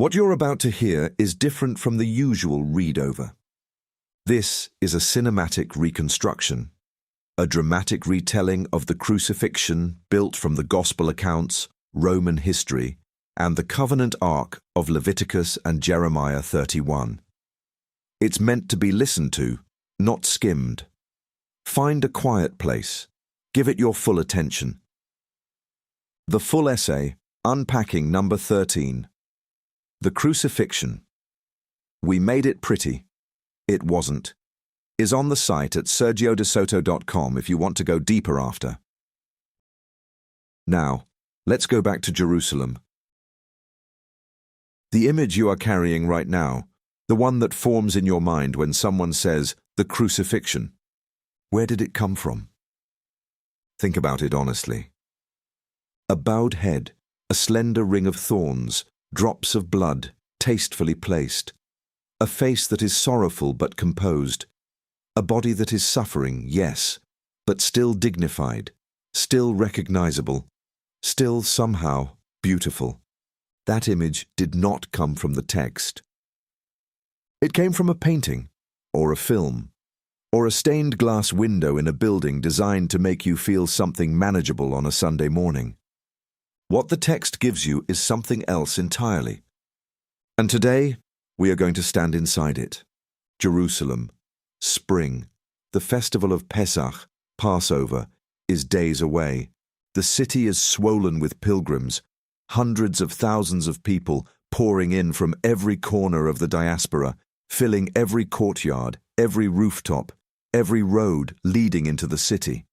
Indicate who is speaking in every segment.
Speaker 1: What you're about to hear is different from the usual read-over. This is a cinematic reconstruction, a dramatic retelling of the crucifixion built from the Gospel accounts, Roman history, and the covenant ark of Leviticus and Jeremiah 31. It's meant to be listened to, not skimmed. Find a quiet place. Give it your full attention. The full essay, unpacking number 13. The Crucifixion. We made it pretty. It wasn't. Is on the site at sergiodesoto.com if you want to go deeper after. Now, let's go back to Jerusalem. The image you are carrying right now, the one that forms in your mind when someone says, the crucifixion, where did it come from? Think about it honestly. A bowed head, a slender ring of thorns, drops of blood, tastefully placed. A face that is sorrowful but composed. A body that is suffering, yes, but still dignified, still recognizable, still somehow beautiful. That image did not come from the text. It came from a painting, or a film, or a stained glass window in a building designed to make you feel something manageable on a Sunday morning. What the text gives you is something else entirely. And today, we are going to stand inside it. Jerusalem, spring, the festival of Pesach, Passover, is days away. The city is swollen with pilgrims, hundreds of thousands of people pouring in from every corner of the diaspora, filling every courtyard, every rooftop, every road leading into the city.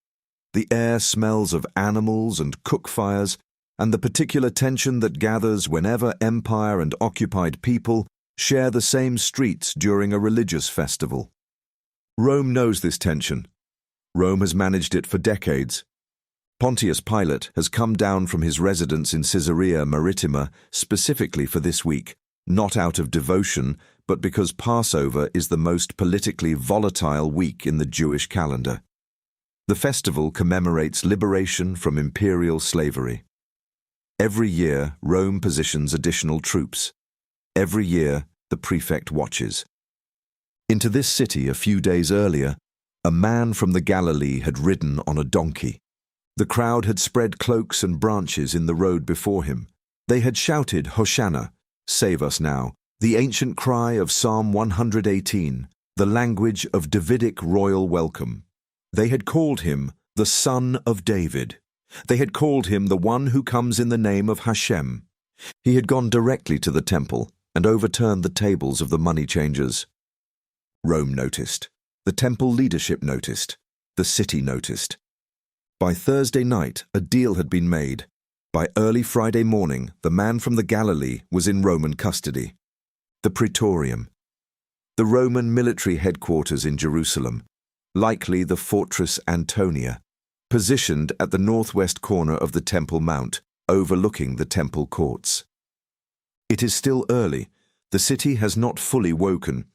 Speaker 1: The air smells of animals and cook fires, and the particular tension that gathers whenever empire and occupied people share the same streets during a religious festival. Rome knows this tension. Rome has managed it for decades. Pontius Pilate has come down from his residence in Caesarea Maritima specifically for this week, not out of devotion, but because Passover is the most politically volatile week in the Jewish calendar. The festival commemorates liberation from imperial slavery. Every year, Rome positions additional troops. Every year, the prefect watches. Into this city a few days earlier, a man from the Galilee had ridden on a donkey. The crowd had spread cloaks and branches in the road before him. They had shouted, Hosanna, save us now, the ancient cry of Psalm 118, the language of Davidic royal welcome. They had called him the Son of David. They had called him the one who comes in the name of Hashem. He had gone directly to the temple and overturned the tables of the money changers. Rome noticed. The temple leadership noticed. The city noticed. By Thursday night, a deal had been made. By early Friday morning, the man from the Galilee was in Roman custody. The Praetorium. The Roman military headquarters in Jerusalem, likely the fortress Antonia, positioned at the northwest corner of the Temple Mount, overlooking the temple courts. It is still early. The city has not fully woken.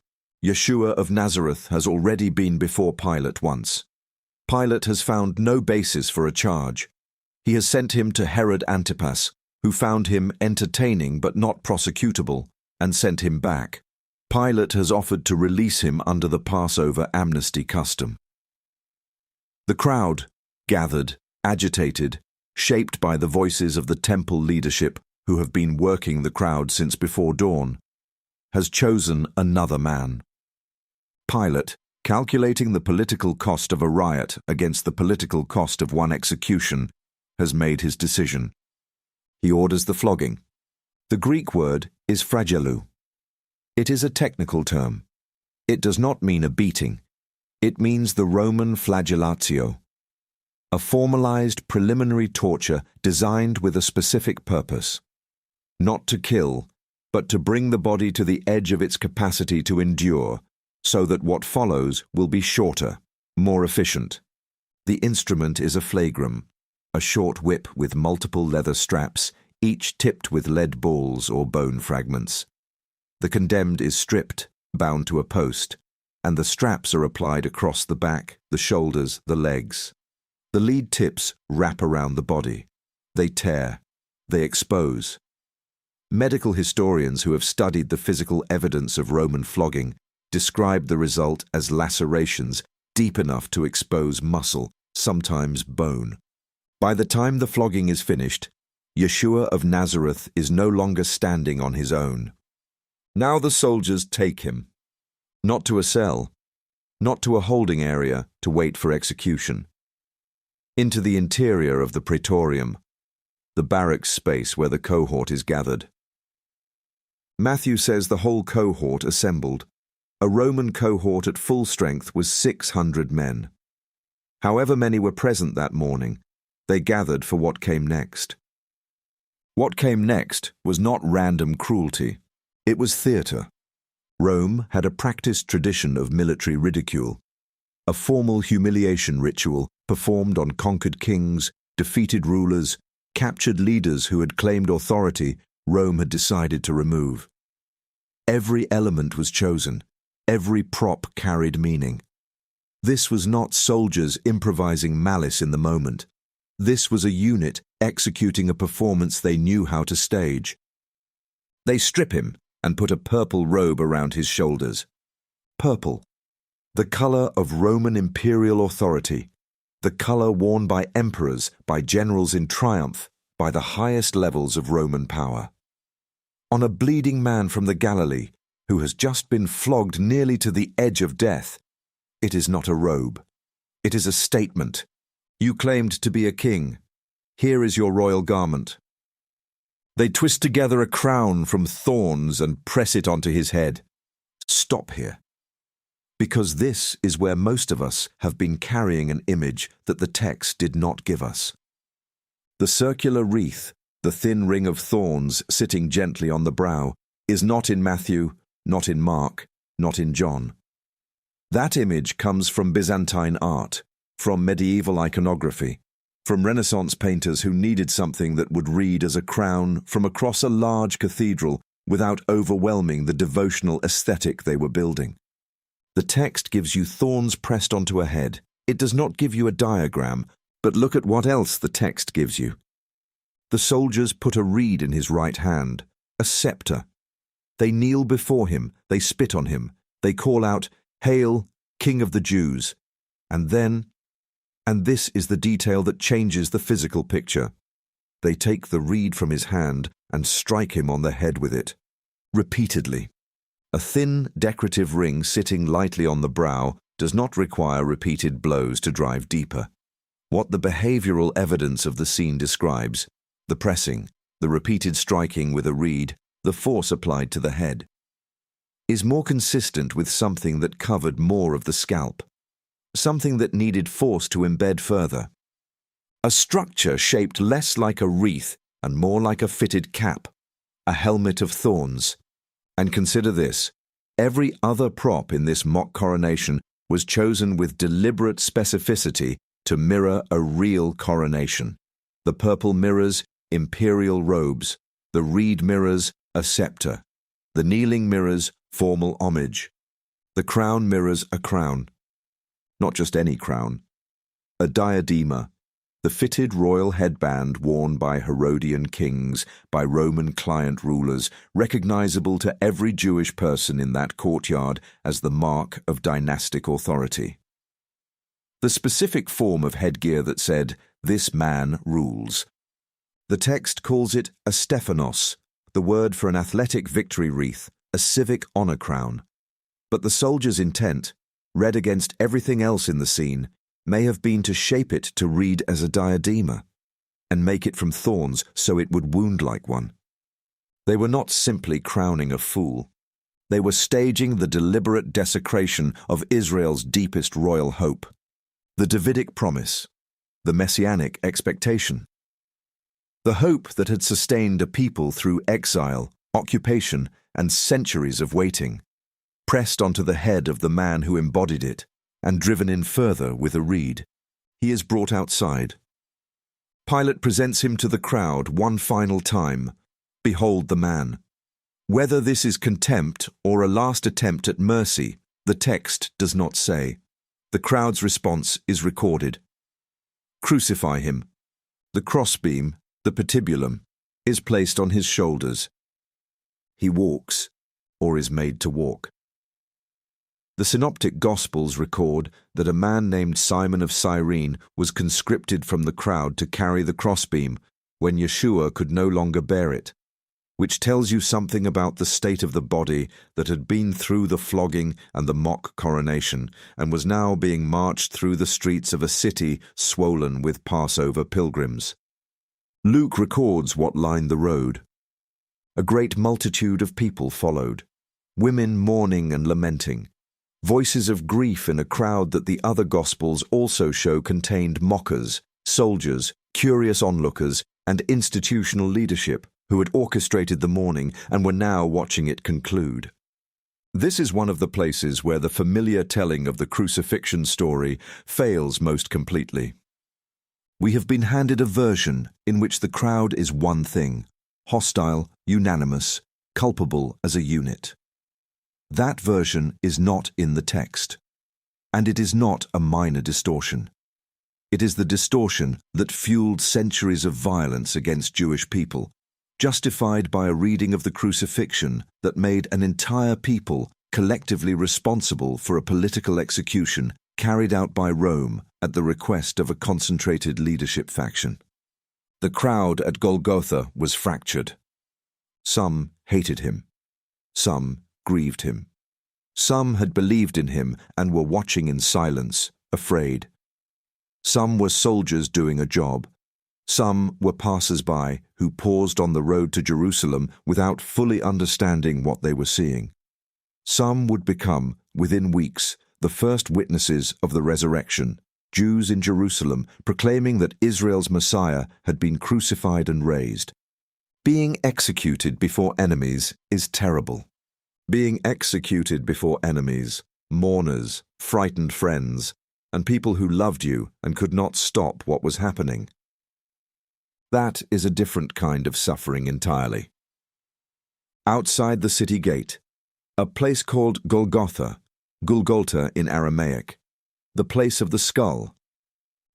Speaker 1: Yeshua of Nazareth has already been before Pilate once. Pilate has found no basis for a charge. He has sent him to Herod Antipas, who found him entertaining but not prosecutable, and sent him back. Pilate has offered to release him under the Passover amnesty custom. The crowd, gathered, agitated, shaped by the voices of the temple leadership who have been working the crowd since before dawn, has chosen another man. Pilate, calculating the political cost of a riot against the political cost of one execution, has made his decision. He orders the flogging. The Greek word is flagellou. It is a technical term. It does not mean a beating. It means the Roman flagellatio, a formalized preliminary torture designed with a specific purpose. Not to kill, but to bring the body to the edge of its capacity to endure, so that what follows will be shorter, more efficient. The instrument is a flagrum, a short whip with multiple leather straps, each tipped with lead balls or bone fragments. The condemned is stripped, bound to a post, and the straps are applied across the back, the shoulders, the legs. The lead tips wrap around the body. They tear. They expose. Medical historians who have studied the physical evidence of Roman flogging describe the result as lacerations deep enough to expose muscle, sometimes bone. By the time the flogging is finished, Yeshua of Nazareth is no longer standing on his own. Now the soldiers take him, not to a cell, not to a holding area to wait for execution, into the interior of the praetorium, the barracks space where the cohort is gathered. Matthew says the whole cohort assembled. A Roman cohort at full strength was 600 men. However many were present that morning, they gathered for what came next. What came next was not random cruelty. It was theatre. Rome had a practiced tradition of military ridicule, a formal humiliation ritual performed on conquered kings, defeated rulers, captured leaders who had claimed authority Rome had decided to remove. Every element was chosen. Every prop carried meaning. This was not soldiers improvising malice in the moment. This was a unit executing a performance they knew how to stage. They strip him and put a purple robe around his shoulders. Purple, the color of Roman imperial authority, the color worn by emperors, by generals in triumph, by the highest levels of Roman power. On a bleeding man from the Galilee, who has just been flogged nearly to the edge of death, it is not a robe. It is a statement. You claimed to be a king. Here is your royal garment. They twist together a crown from thorns and press it onto his head. Stop here. Because this is where most of us have been carrying an image that the text did not give us. The circular wreath, the thin ring of thorns sitting gently on the brow, is not in Matthew, not in Mark, not in John. That image comes from Byzantine art, from medieval iconography, from Renaissance painters who needed something that would read as a crown from across a large cathedral without overwhelming the devotional aesthetic they were building. The text gives you thorns pressed onto a head. It does not give you a diagram, but look at what else the text gives you. The soldiers put a reed in his right hand, a scepter. They kneel before him, they spit on him, they call out, "Hail, King of the Jews." And this is the detail that changes the physical picture. They take the reed from his hand and strike him on the head with it, repeatedly. A thin, decorative ring sitting lightly on the brow does not require repeated blows to drive deeper. What the behavioral evidence of the scene describes, the pressing, the repeated striking with a reed, the force applied to the head, is more consistent with something that covered more of the scalp, something that needed force to embed further. A structure shaped less like a wreath and more like a fitted cap, a helmet of thorns. And consider this, every other prop in this mock coronation was chosen with deliberate specificity to mirror a real coronation. The purple mirrors, imperial robes. The reed mirrors, a scepter. The kneeling mirrors, formal homage. The crown mirrors a crown. Not just any crown. A diadema, the fitted royal headband worn by Herodian kings, by Roman client rulers, recognizable to every Jewish person in that courtyard as the mark of dynastic authority. The specific form of headgear that said, "This man rules." The text calls it a Stephanos, the word for an athletic victory wreath, a civic honor crown. But the soldier's intent, read against everything else in the scene, may have been to shape it to read as a diadema, and make it from thorns so it would wound like one. They were not simply crowning a fool. They were staging the deliberate desecration of Israel's deepest royal hope, the Davidic promise, the messianic expectation. The hope that had sustained a people through exile, occupation, and centuries of waiting, pressed onto the head of the man who embodied it, and driven in further with a reed. He is brought outside. Pilate presents him to the crowd one final time. Behold the man. Whether this is contempt or a last attempt at mercy, the text does not say. The crowd's response is recorded. Crucify him. The crossbeam, the patibulum, is placed on his shoulders. he walks, or is made to walk. The Synoptic Gospels record that a man named Simon of Cyrene was conscripted from the crowd to carry the crossbeam when Yeshua could no longer bear it, which tells you something about the state of the body that had been through the flogging and the mock-coronation and was now being marched through the streets of a city swollen with Passover pilgrims. Luke records what lined the road. A great multitude of people followed, women mourning and lamenting, voices of grief in a crowd that the other Gospels also show contained mockers, soldiers, curious onlookers, and institutional leadership who had orchestrated the mourning and were now watching it conclude. This is one of the places where the familiar telling of the crucifixion story fails most completely. We have been handed a version in which the crowd is one thing, hostile, unanimous, culpable as a unit. That version is not in the text, and it is not a minor distortion. It is the distortion that fueled centuries of violence against Jewish people, justified by a reading of the crucifixion that made an entire people collectively responsible for a political execution carried out by Rome at the request of a concentrated leadership faction. The crowd at Golgotha was fractured. Some hated him. Some grieved him. Some had believed in him and were watching in silence, afraid. Some were soldiers doing a job. Some were passers-by who paused on the road to Jerusalem without fully understanding what they were seeing. Some would become, within weeks, the first witnesses of the resurrection, Jews in Jerusalem proclaiming that Israel's Messiah had been crucified and raised. Being executed before enemies is terrible. Being executed before enemies, mourners, frightened friends, and people who loved you and could not stop what was happening. That is a different kind of suffering entirely. Outside the city gate, a place called Golgotha, Golgotha in Aramaic, the place of the skull.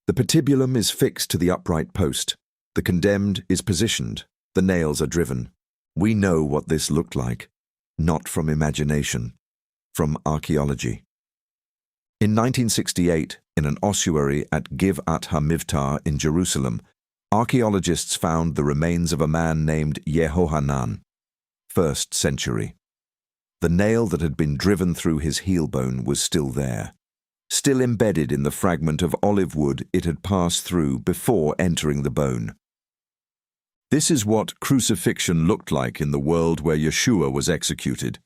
Speaker 1: The patibulum is fixed to the upright post. The condemned is positioned. The nails are driven. We know what this looked like, not from imagination, from archaeology. In 1968, in an ossuary at Givat HaMivtar in Jerusalem, archaeologists found the remains of a man named Yehohanan, 1st century. The nail that had been driven through his heel bone was still there, still embedded in the fragment of olive wood it had passed through before entering the bone. This is what crucifixion looked like in the world where Yeshua was executed.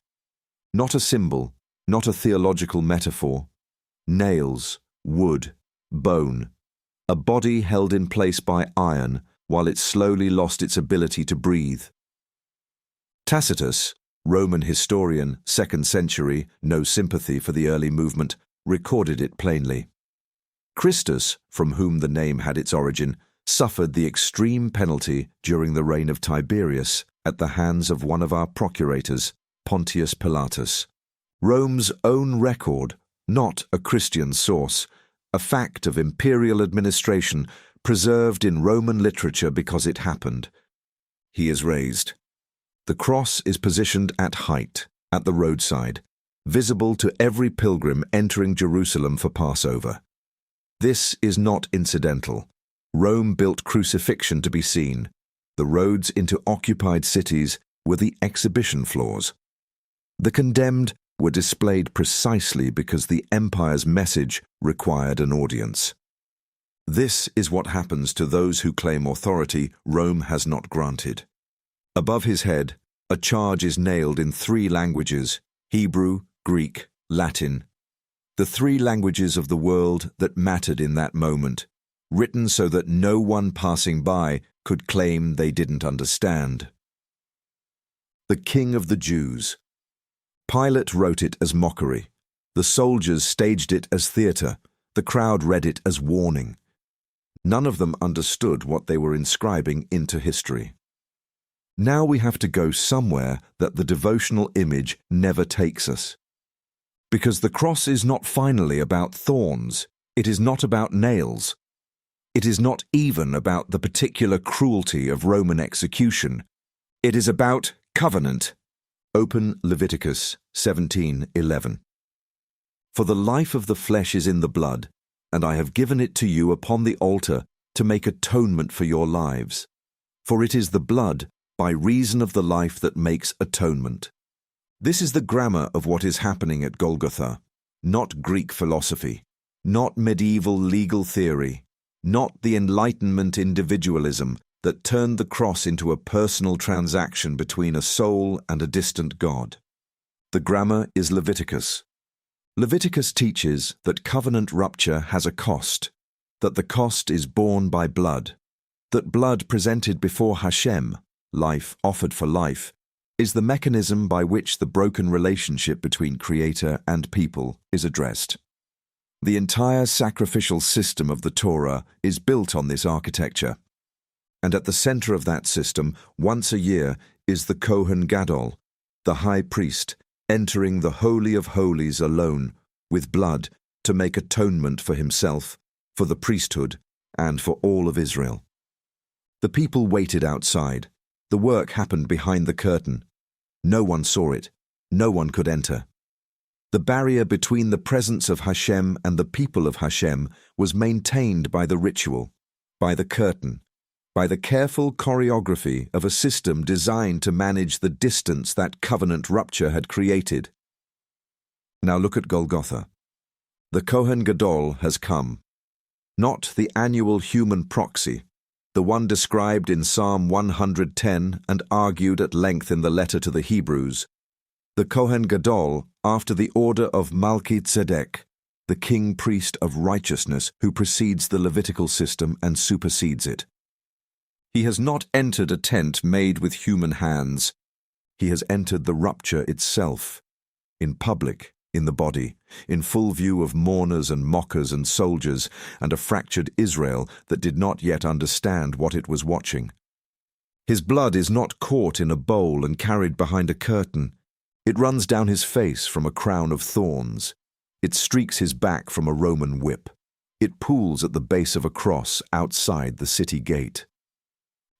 Speaker 1: Not a symbol, not a theological metaphor. Nails, wood, bone, a body held in place by iron while it slowly lost its ability to breathe. Tacitus, Roman historian, 2nd century, no sympathy for the early movement, recorded it plainly. Christus, from whom the name had its origin, suffered the extreme penalty during the reign of Tiberius at the hands of one of our procurators, Pontius Pilatus. Rome's own record, not a Christian source, a fact of imperial administration preserved in Roman literature because it happened. He is raised. The cross is positioned at height, at the roadside, visible to every pilgrim entering Jerusalem for Passover. This is not incidental. Rome built crucifixion to be seen. The roads into occupied cities were the exhibition floors. The condemned were displayed precisely because the empire's message required an audience. This is what happens to those who claim authority Rome has not granted. Above his head, a charge is nailed in 3 languages, Hebrew, Greek, Latin. The 3 languages of the world that mattered in that moment, written so that no one passing by could claim they didn't understand. The King of the Jews. Pilate wrote it as mockery. The soldiers staged it as theatre. The crowd read it as warning. None of them understood what they were inscribing into history. Now we have to go somewhere that the devotional image never takes us. Because the cross is not finally about thorns. It is not about nails. It is not even about the particular cruelty of Roman execution. It is about covenant. Open Leviticus 17:11. For the life of the flesh is in the blood, and I have given it to you upon the altar to make atonement for your lives. For it is the blood, by reason of the life, that makes atonement. This is the grammar of what is happening at Golgotha, not Greek philosophy, not medieval legal theory, not the Enlightenment individualism that turned the cross into a personal transaction between a soul and a distant God. The grammar is Leviticus. Leviticus teaches that covenant rupture has a cost, that the cost is borne by blood, that blood presented before Hashem, life offered for life, is the mechanism by which the broken relationship between Creator and people is addressed. The entire sacrificial system of the Torah is built on this architecture. And at the center of that system, once a year, is the Kohen Gadol, the high priest, entering the Holy of Holies alone, with blood, to make atonement for himself, for the priesthood, and for all of Israel. The people waited outside. The work happened behind the curtain. No one saw it. No one could enter. The barrier between the presence of Hashem and the people of Hashem was maintained by the ritual, by the curtain, by the careful choreography of a system designed to manage the distance that covenant rupture had created. Now look at Golgotha. The Kohen Gadol has come. Not the annual human proxy, the one described in Psalm 110 and argued at length in the letter to the Hebrews. The Kohen Gadol, after the order of Melchizedek, the king-priest of righteousness who precedes the Levitical system and supersedes it. He has not entered a tent made with human hands. He has entered the rupture itself, in public, in the body, in full view of mourners and mockers and soldiers, and a fractured Israel that did not yet understand what it was watching. His blood is not caught in a bowl and carried behind a curtain. It runs down his face from a crown of thorns. It streaks his back from a Roman whip. It pools at the base of a cross outside the city gate.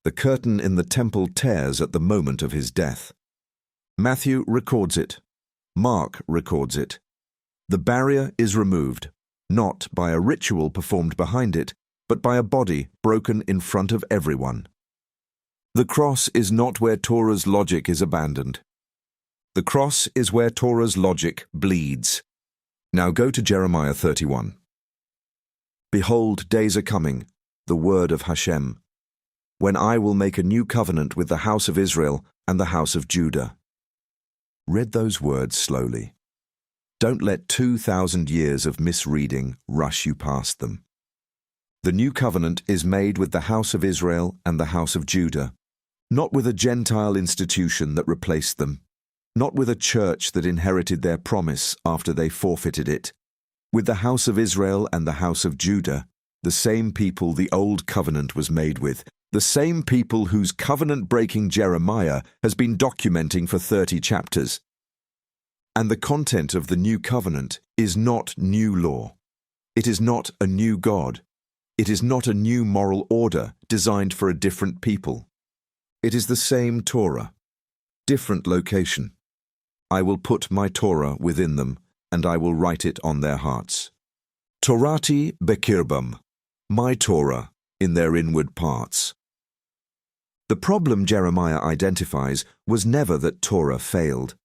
Speaker 1: The curtain in the temple tears at the moment of his death. Matthew records it. Mark records it. The barrier is removed, not by a ritual performed behind it, but by a body broken in front of everyone. The cross is not where Torah's logic is abandoned. The cross is where Torah's logic bleeds. Now go to Jeremiah 31. Behold, days are coming, the word of Hashem, when I will make a new covenant with the house of Israel and the house of Judah. Read those words slowly. Don't let 2,000 years of misreading rush you past them. The new covenant is made with the house of Israel and the house of Judah, not with a Gentile institution that replaced them, not with a church that inherited their promise after they forfeited it. With the house of Israel and the house of Judah, the same people the old covenant was made with, the same people whose covenant-breaking Jeremiah has been documenting for 30 chapters. And the content of the new covenant is not new law. It is not a new God. It is not a new moral order designed for a different people. It is the same Torah, different location. I will put my Torah within them, and I will write it on their hearts. Torati bekirbam, my Torah in their inward parts. The problem Jeremiah identifies was never that Torah failed.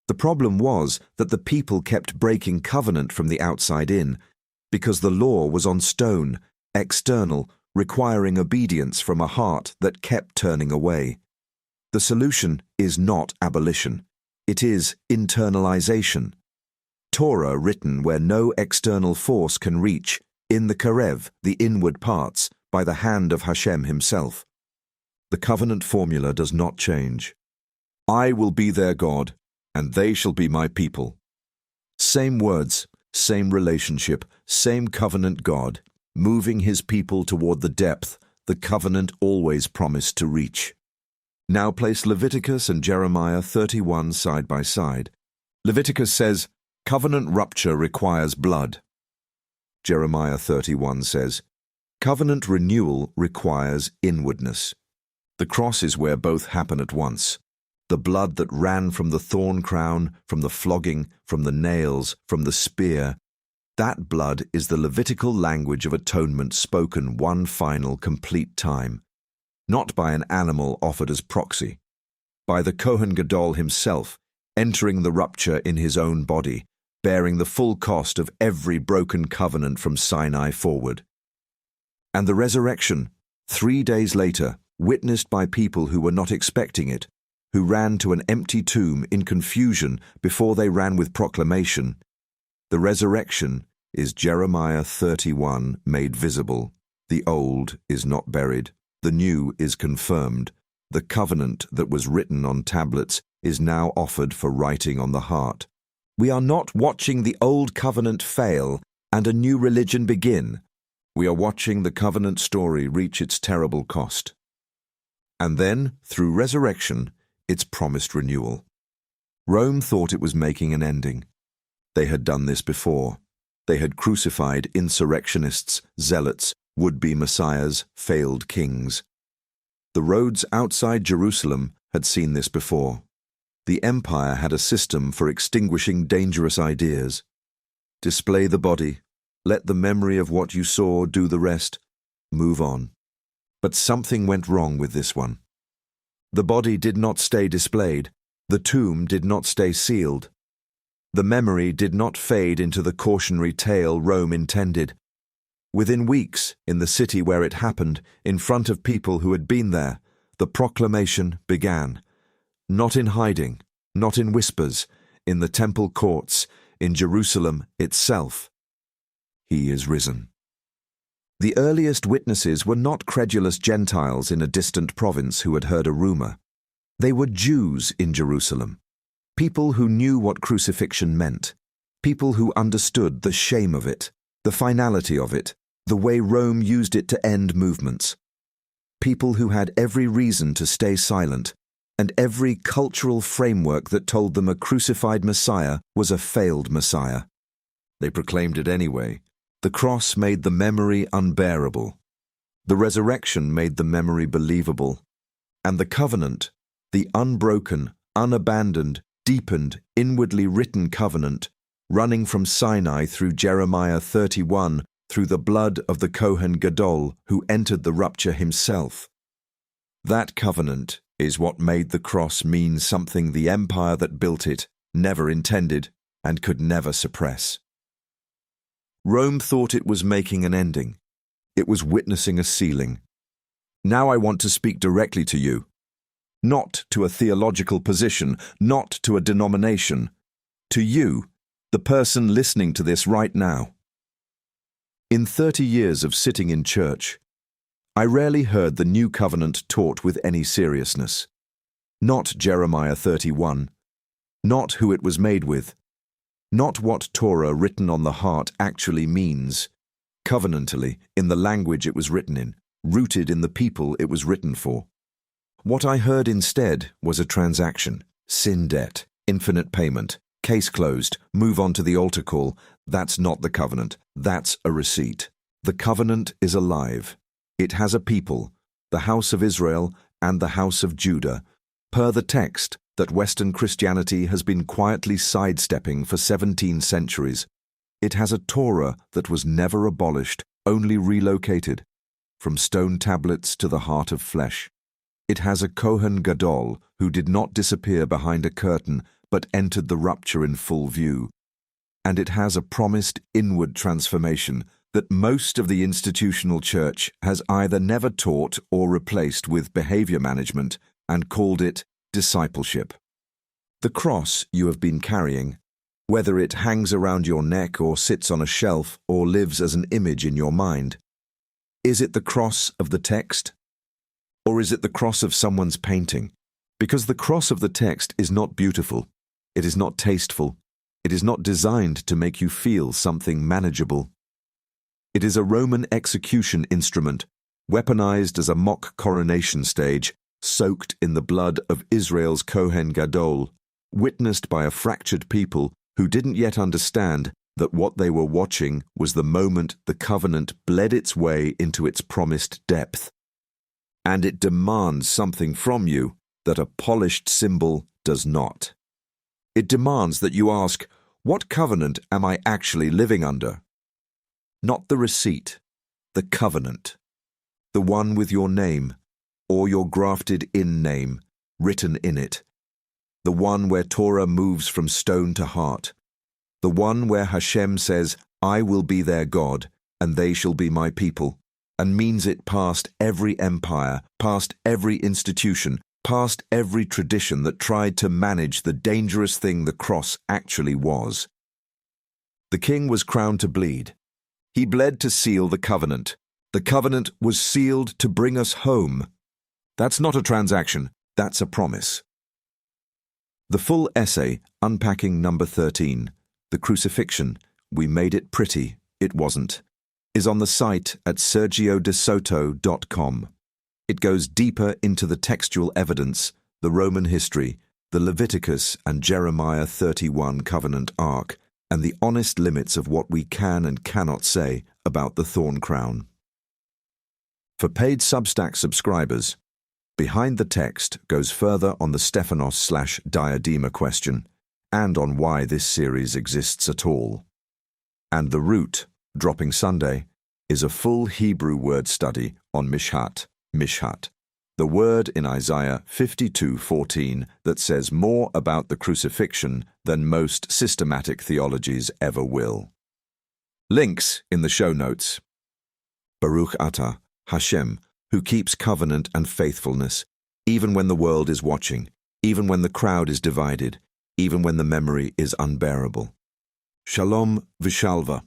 Speaker 1: The problem was that the people kept breaking covenant from the outside in, because the law was on stone, external, requiring obedience from a heart that kept turning away. The solution is not abolition. It is internalization. Torah written where no external force can reach, in the Karev, the inward parts, by the hand of Hashem himself. The covenant formula does not change. I will be their God, and they shall be my people. Same words, same relationship, same covenant God, moving his people toward the depth the covenant always promised to reach. Now place Leviticus and Jeremiah 31 side by side. Leviticus says, covenant rupture requires blood. Jeremiah 31 says, covenant renewal requires inwardness. The cross is where both happen at once. the blood that ran from the thorn-crown, from the flogging, from the nails, from the spear. That blood is the Levitical language of atonement spoken one final, complete time, not by an animal offered as proxy, by the Kohen Gadol himself, entering the rupture in his own body, bearing the full cost of every broken covenant from Sinai forward. And the resurrection, 3 days later, witnessed by people who were not expecting it, who ran to an empty tomb in confusion before they ran with proclamation. The resurrection is Jeremiah 31 made visible. The old is not buried. The new is confirmed. The covenant that was written on tablets is now offered for writing on the heart. We are not watching the old covenant fail and a new religion begin. We are watching the covenant story reach its terrible cost. And then, through resurrection, its promised renewal. Rome thought it was making an ending. They had done this before. They had crucified insurrectionists, zealots, would-be messiahs, failed kings. The roads outside Jerusalem had seen this before. The empire had a system for extinguishing dangerous ideas. Display the body. Let the memory of what you saw do the rest. Move on. But something went wrong with this one. The body did not stay displayed. The tomb did not stay sealed. The memory did not fade into the cautionary tale Rome intended. Within weeks, in the city where it happened, in front of people who had been there, the proclamation began. Not in hiding, not in whispers, in the temple courts, in Jerusalem itself. He is risen. The earliest witnesses were not credulous Gentiles in a distant province who had heard a rumor. They were Jews in Jerusalem, people who knew what crucifixion meant, people who understood the shame of it, the finality of it, the way Rome used it to end movements. People who had every reason to stay silent, and every cultural framework that told them a crucified Messiah was a failed Messiah. They proclaimed it anyway. The cross made the memory unbearable. The resurrection made the memory believable. And the covenant, the unbroken, unabandoned, deepened, inwardly written covenant, running from Sinai through Jeremiah 31, through the blood of the Kohen Gadol, who entered the rupture himself. That covenant is what made the cross mean something the empire that built it never intended and could never suppress. Rome thought it was making an ending. It was witnessing a sealing. Now I want to speak directly to you. Not to a theological position, not to a denomination. To you, the person listening to this right now. In 30 years of sitting in church, I rarely heard the New Covenant taught with any seriousness. Not Jeremiah 31. Not who it was made with. Not what Torah written on the heart actually means, covenantally, in the language it was written in, rooted in the people it was written for. What I heard instead was a transaction, sin debt, infinite payment, case closed, move on to the altar call. That's not the covenant, that's a receipt. The covenant is alive. It has a people, the house of Israel and the house of Judah, per the text that Western Christianity has been quietly sidestepping for 17 centuries. It has a Torah that was never abolished, only relocated, from stone tablets to the heart of flesh. It has a Kohen Gadol who did not disappear behind a curtain but entered the rupture in full view. And it has a promised inward transformation that most of the institutional church has either never taught or replaced with behavior management and called it discipleship. The cross you have been carrying, whether it hangs around your neck or sits on a shelf or lives as an image in your mind, is it the cross of the text? Or is it the cross of someone's painting? Because the cross of the text is not beautiful, it is not tasteful, it is not designed to make you feel something manageable. It is a Roman execution instrument, weaponized as a mock-coronation stage, soaked in the blood of Israel's Kohen Gadol, witnessed by a fractured people who didn't yet understand that what they were watching was the moment the covenant bled its way into its promised depth. And it demands something from you, that a polished symbol does not. It demands that you ask, what covenant am I actually living under? Not the receipt, the covenant. The one with your name, or your grafted-in name, written in it. The one where Torah moves from stone to heart. The one where Hashem says, I will be their God, and they shall be my people, and means it past every empire, past every institution, past every tradition that tried to manage the dangerous thing the cross actually was. The king was crowned to bleed. He bled to seal the covenant. The covenant was sealed to bring us home. That's not a transaction, that's a promise. The full essay, unpacking number 13, The Crucifixion, We Made It Pretty, It Wasn't, is on the site at sergiodesoto.com. It goes deeper into the textual evidence, the Roman history, the Leviticus and Jeremiah 31 covenant arc, and the honest limits of what we can and cannot say about the thorn crown. For paid Substack subscribers, Behind the Text goes further on the Stephanos/Diadema question and on why this series exists at all. And The Root, dropping Sunday, is a full Hebrew word study on Mishhat, the word in Isaiah 52:14 that says more about the crucifixion than most systematic theologies ever will. Links in the show notes. Baruch Atah, Hashem, who keeps covenant and faithfulness, even when the world is watching, even when the crowd is divided, even when the memory is unbearable. Shalom v'shalva.